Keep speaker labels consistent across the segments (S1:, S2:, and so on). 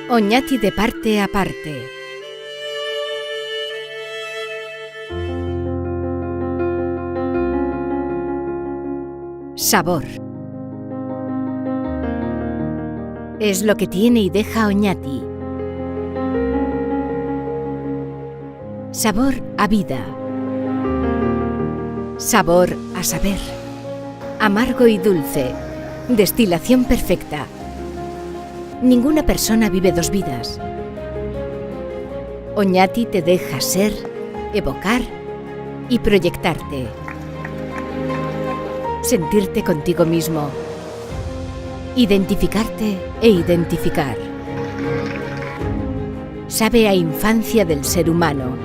S1: Oñati de parte a parte. Sabor. Es lo que tiene y deja Oñati. Sabor a vida. Sabor a saber. Amargo y dulce. Destilación perfecta. Ninguna persona vive dos vidas. Oñati te deja ser, evocar y proyectarte. Sentirte contigo mismo. Identificarte e identificar. Sabe a infancia del ser humano.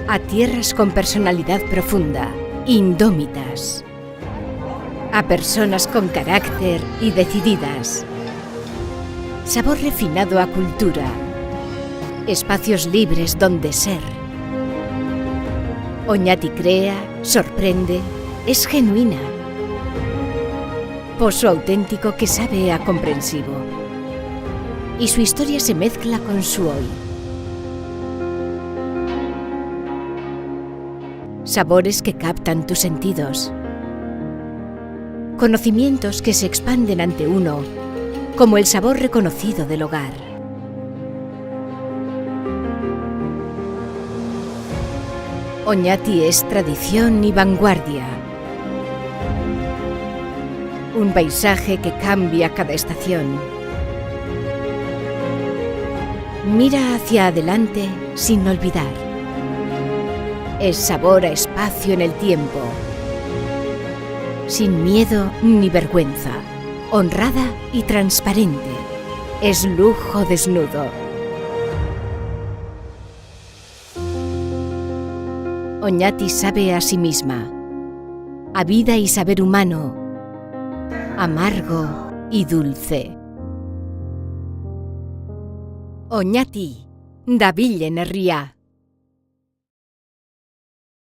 S1: A tierras con personalidad profunda, indómitas. A personas con carácter y decididas. Sabor refinado a cultura. Espacios libres donde ser. Oñati crea, sorprende, es genuina. Pozo auténtico que sabe a comprensivo. Y su historia se mezcla con su hoy. Sabores que captan tus sentidos. Conocimientos que se expanden ante uno, como el sabor reconocido del hogar. Oñati es tradición y vanguardia. Un paisaje que cambia cada estación. Mira hacia adelante sin olvidar. Es sabor a espacio en el tiempo. Sin miedo ni vergüenza. Honrada y transparente. Es lujo desnudo. Oñati sabe a sí misma. A vida y saber humano. Amargo y dulce. Oñati, dabilen herria.